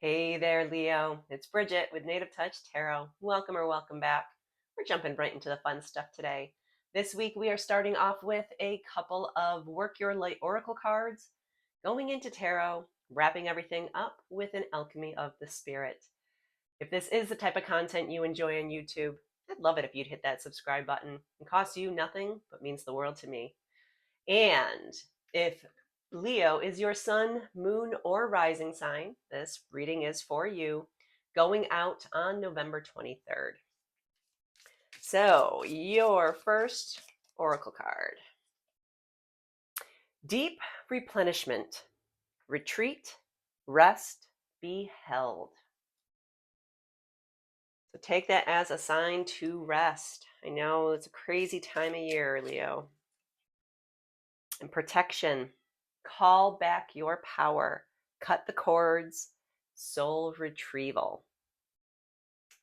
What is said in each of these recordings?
Hey there, Leo. It's Bridget with Native Touch Tarot. Welcome or welcome back. We're jumping right into the fun stuff today. This week we are starting off with a couple of Work Your Light Oracle cards, going into tarot, wrapping everything up with an Alchemy of the Spirit. If this is the type of content you enjoy on YouTube, I'd love it if you'd hit that subscribe button. It costs you nothing, but means the world to me. And if Leo is your sun, moon, or rising sign, this reading is for you, going out on November 23rd. So, your first oracle card: Deep replenishment, retreat, rest, be held. So, take that as a sign to rest. I know it's a crazy time of year, Leo. And protection. Call back your power. Cut the cords. Soul retrieval.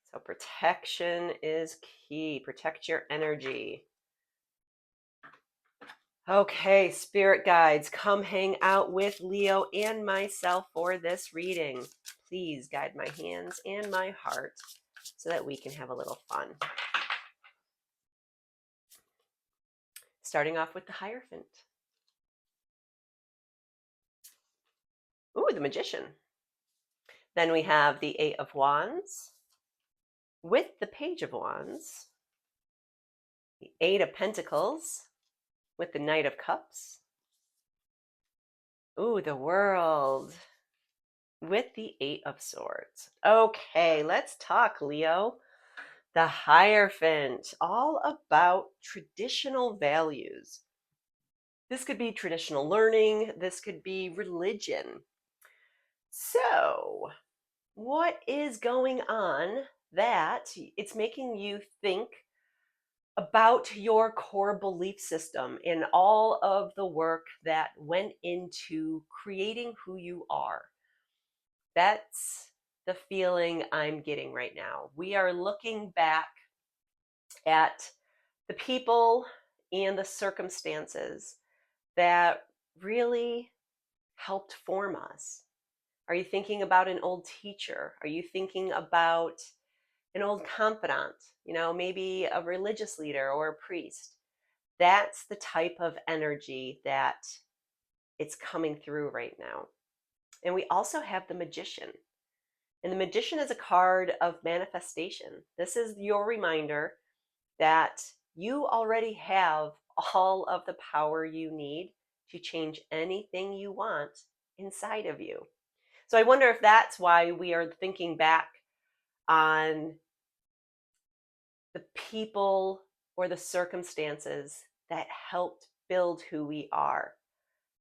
So protection is key. Protect your energy. Okay, spirit guides, come hang out with Leo and myself for this reading. Please guide my hands and my heart so that we can have a little fun. Starting off with the Hierophant. Ooh, the Magician. Then we have the Eight of Wands with the Page of Wands, the Eight of Pentacles with the Knight of Cups. Ooh, the World with the Eight of Swords. Okay, let's talk, Leo. The Hierophant, all about traditional values. This could be traditional learning. This could be religion. So, what is going on that it's making you think about your core belief system and all of the work that went into creating who you are? That's the feeling I'm getting right now. We are looking back at the people and the circumstances that really helped form us. Are you thinking about an old teacher? Are you thinking about an old confidant? Maybe a religious leader or a priest. That's the type of energy that it's coming through right now. And we also have the Magician. And the Magician is a card of manifestation. This is your reminder that you already have all of the power you need to change anything you want inside of you. So I wonder if that's why we are thinking back on the people or the circumstances that helped build who we are,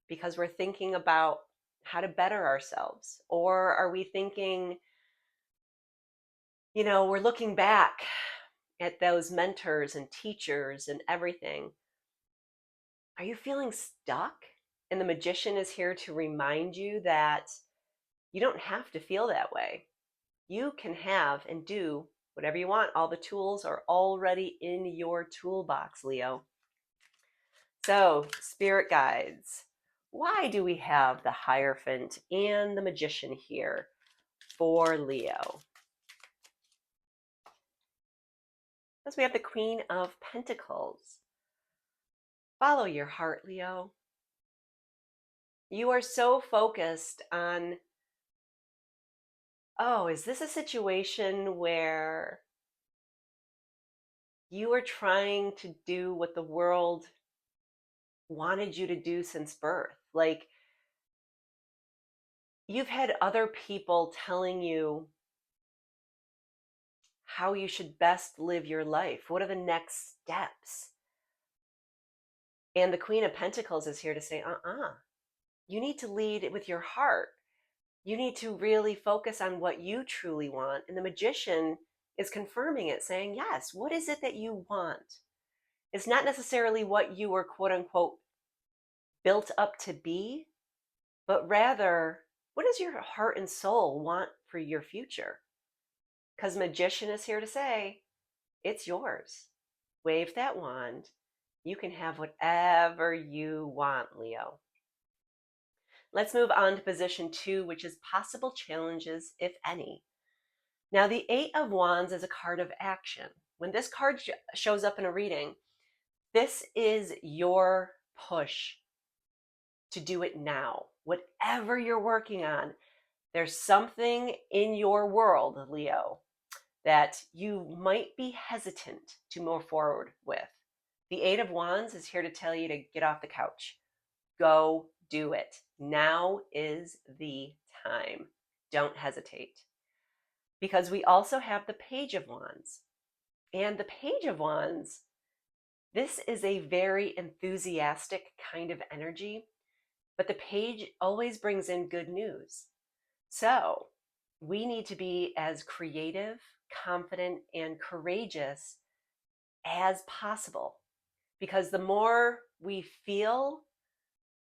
because we're thinking about how to better ourselves. Or are we thinking, we're looking back at those mentors and teachers and everything. Are you feeling stuck? And the Magician is here to remind you that you don't have to feel that way. You can have and do whatever you want. All the tools are already in your toolbox, Leo. So, spirit guides, why do we have the Hierophant and the Magician here for Leo? Because we have the Queen of Pentacles. Follow your heart, Leo. You are so focused on, oh, is this a situation where you are trying to do what the world wanted you to do since birth? Like, you've had other people telling you how you should best live your life. What are the next steps? And the Queen of Pentacles is here to say, you need to lead with your heart. You need to really focus on what you truly want. And the Magician is confirming it, saying, yes, what is it that you want? It's not necessarily what you were, quote unquote, built up to be, but rather, what does your heart and soul want for your future? Because Magician is here to say, it's yours. Wave that wand. You can have whatever you want, Leo. Let's move on to position 2, which is possible challenges, if any. Now, the Eight of Wands is a card of action. When this card shows up in a reading, this is your push to do it now. Whatever you're working on, there's something in your world, Leo, that you might be hesitant to move forward with. The Eight of Wands is here to tell you to get off the couch. Go do it. Now is the time. Don't hesitate. Because we also have the Page of Wands. And the Page of Wands, this is a very enthusiastic kind of energy, but the page always brings in good news. So we need to be as creative, confident, and courageous as possible, because the more we feel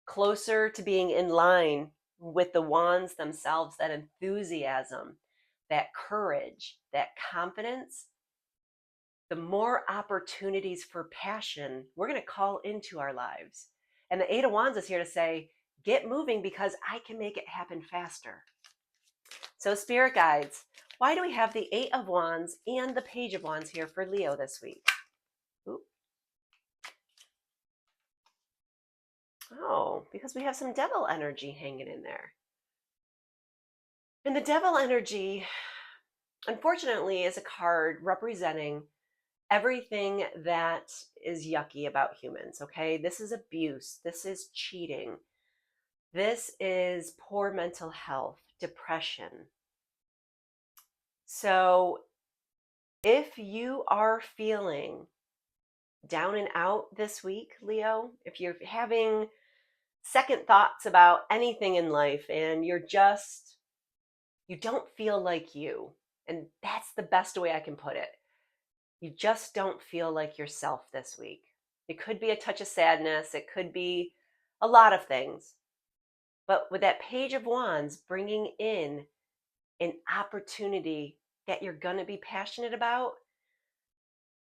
closer to being in line with the wands themselves, that enthusiasm, that courage, that confidence, the more opportunities for passion we're going to call into our lives. And the Eight of Wands is here to say, get moving because I can make it happen faster. So, Spirit Guides, why do we have the Eight of Wands and the Page of Wands here for Leo this week? Ooh. Oh, because we have some devil energy hanging in there. And the devil energy, unfortunately, is a card representing everything that is yucky about humans, okay? This is abuse. This is cheating. This is poor mental health, depression. So if you are feeling down and out this week, Leo, if you're having second thoughts about anything in life and you don't feel like you, and that's the best way I can put it. You just don't feel like yourself this week. It could be a touch of sadness. It could be a lot of things. But with that Page of Wands bringing in an opportunity that you're going to be passionate about,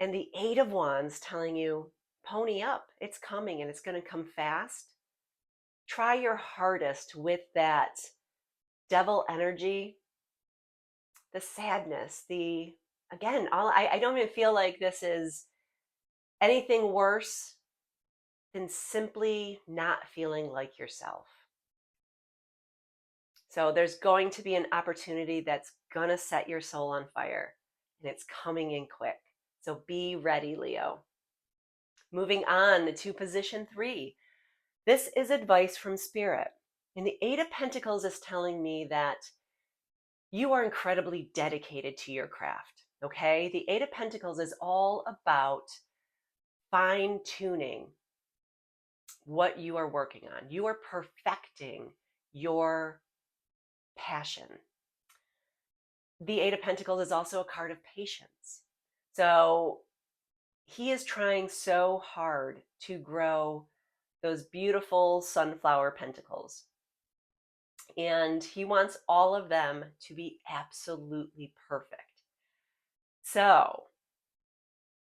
and the Eight of Wands telling you, pony up, it's coming and it's going to come fast. Try your hardest with that devil energy, the sadness, I don't even feel like this is anything worse than simply not feeling like yourself. So there's going to be an opportunity that's going to set your soul on fire, and it's coming in quick. So be ready, Leo. Moving on to position 3. This is advice from Spirit. And the Eight of Pentacles is telling me that you are incredibly dedicated to your craft, okay? The Eight of Pentacles is all about fine-tuning what you are working on. You are perfecting your passion. The Eight of Pentacles is also a card of patience. So he is trying so hard to grow those beautiful sunflower pentacles. And he wants all of them to be absolutely perfect. So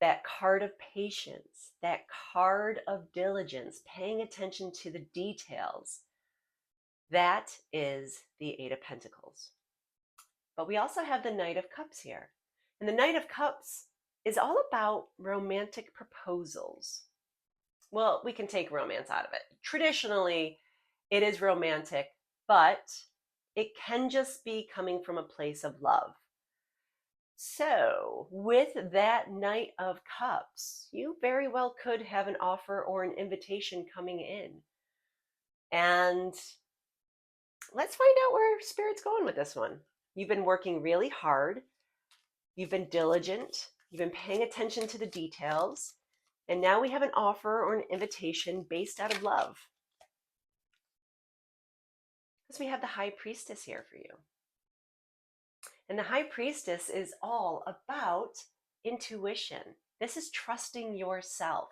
that card of patience, that card of diligence, paying attention to the details, that is the Eight of Pentacles. But we also have the Knight of Cups here. And the Knight of Cups is all about romantic proposals. Well, we can take romance out of it. Traditionally, it is romantic, but it can just be coming from a place of love. So, with that Knight of Cups, you very well could have an offer or an invitation coming in. And let's find out where Spirit's going with this one. You've been working really hard. You've been diligent. You've been paying attention to the details. And now we have an offer or an invitation based out of love. Because we have the High Priestess here for you. And the High Priestess is all about intuition. This is trusting yourself.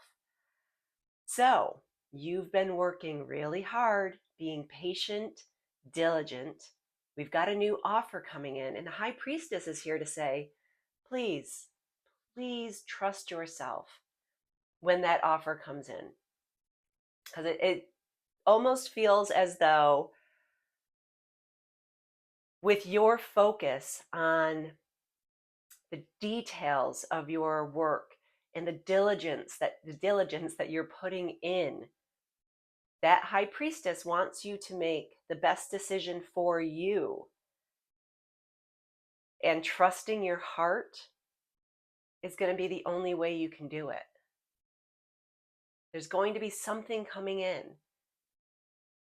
So you've been working really hard, being patient, diligent. We've got a new offer coming in. And the High Priestess is here to say, please, please trust yourself when that offer comes in. Because it almost feels as though with your focus on the details of your work and the diligence that you're putting in, that high priestess wants you to make the best decision for you. And trusting your heart is going to be the only way you can do it. There's going to be something coming in.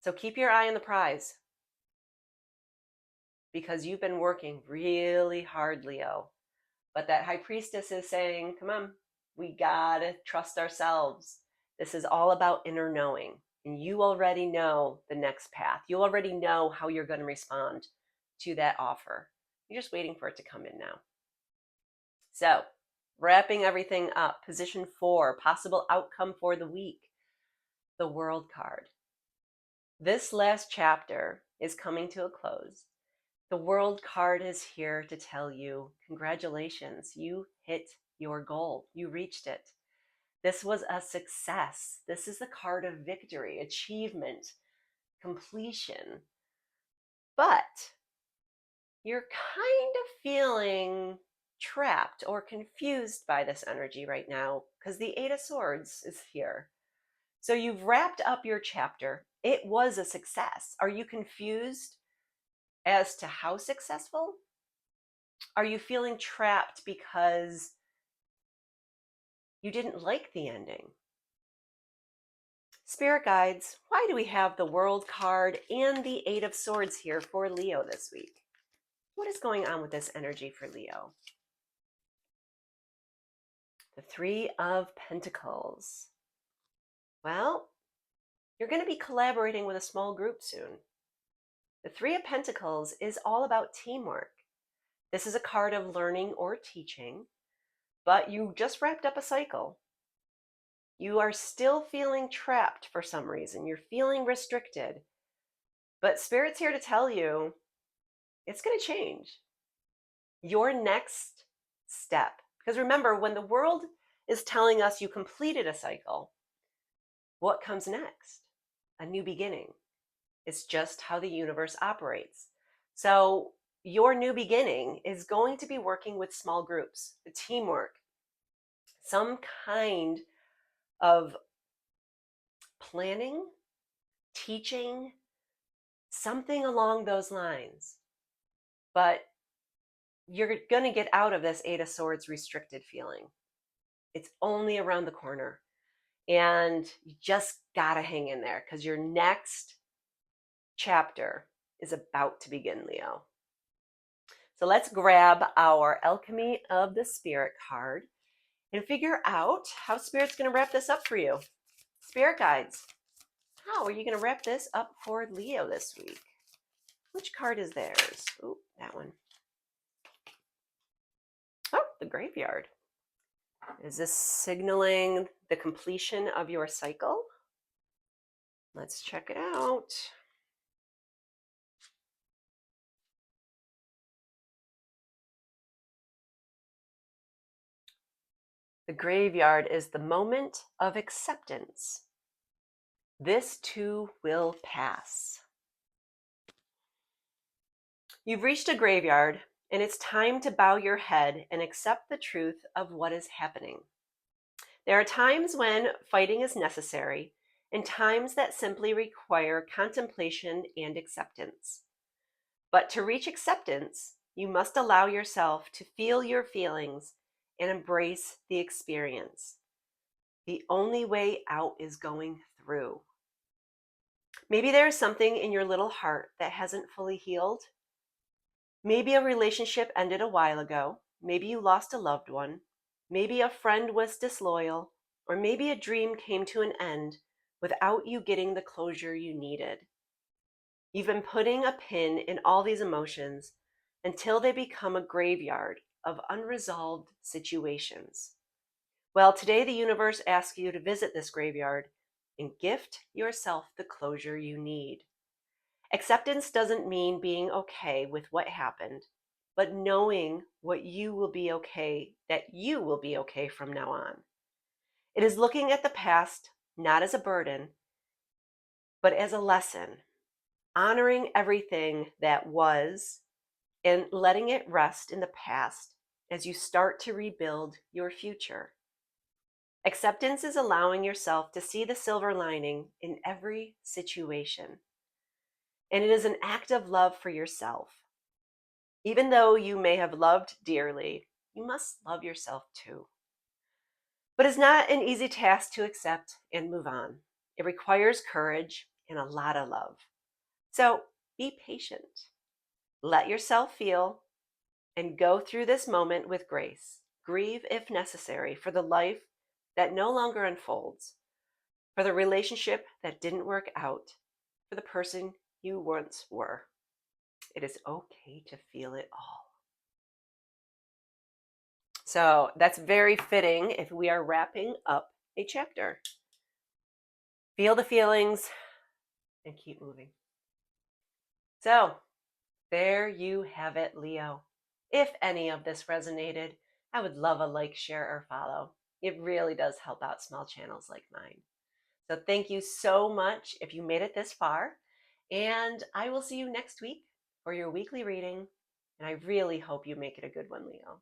So keep your eye on the prize, because you've been working really hard, Leo. But that high priestess is saying, come on, we gotta trust ourselves. This is all about inner knowing. And you already know the next path. You already know how you're going to respond to that offer. You're just waiting for it to come in now. So, wrapping everything up, position 4, possible outcome for the week, the World card. This last chapter is coming to a close. The World card is here to tell you, congratulations, you hit your goal. You reached it. This was a success. This is the card of victory, achievement, completion. But you're kind of feeling trapped or confused by this energy right now because the Eight of Swords is here. So you've wrapped up your chapter. It was a success. Are you confused as to how successful? Are you feeling trapped because you didn't like the ending? Spirit guides, why do we have the World card and the Eight of Swords here for Leo this week? What is going on with this energy for Leo? The Three of Pentacles. Well, you're going to be collaborating with a small group soon. The Three of Pentacles is all about teamwork. This is a card of learning or teaching, but you just wrapped up a cycle. You are still feeling trapped for some reason. You're feeling restricted. But Spirit's here to tell you it's going to change. Your next step. Because remember, when the world is telling us you completed a cycle, what comes next? A new beginning. It's just how the universe operates. So your new beginning is going to be working with small groups, the teamwork, some kind of planning, teaching, something along those lines. But you're going to get out of this Eight of Swords restricted feeling. It's only around the corner. And you just got to hang in there because your next chapter is about to begin, Leo. So let's grab our Alchemy of the Spirit card and figure out how Spirit's going to wrap this up for you. Spirit guides, how are you going to wrap this up for Leo this week? Which card is theirs? Oh, that one. Oh, the Graveyard. Is this signaling the completion of your cycle? Let's check it out. The Graveyard is the moment of acceptance. This too will pass. You've reached a graveyard, and it's time to bow your head and accept the truth of what is happening. There are times when fighting is necessary, and times that simply require contemplation and acceptance. But to reach acceptance, you must allow yourself to feel your feelings and embrace the experience. The only way out is going through. Maybe there is something in your little heart that hasn't fully healed. Maybe a relationship ended a while ago. Maybe you lost a loved one. Maybe a friend was disloyal. Or maybe a dream came to an end without you getting the closure you needed. You've been putting a pin in all these emotions until they become a graveyard of unresolved situations. Well, today the universe asks you to visit this graveyard and gift yourself the closure you need. Acceptance doesn't mean being okay with what happened, but knowing that you will be okay from now on. It is looking at the past not as a burden, but as a lesson, honoring everything that was and letting it rest in the past as you start to rebuild your future. Acceptance is allowing yourself to see the silver lining in every situation. And it is an act of love for yourself. Even though you may have loved dearly, you must love yourself too. But it's not an easy task to accept and move on. It requires courage and a lot of love. So be patient. Let yourself feel and go through this moment with grace. Grieve if necessary for the life that no longer unfolds, for the relationship that didn't work out, for the person you once were. It is okay to feel it all. So that's very fitting if we are wrapping up a chapter. Feel the feelings and keep moving. So there you have it, Leo. If any of this resonated, I would love a like, share, or follow. It really does help out small channels like mine. So thank you so much if you made it this far. And I will see you next week for your weekly reading. And I really hope you make it a good one, Leo.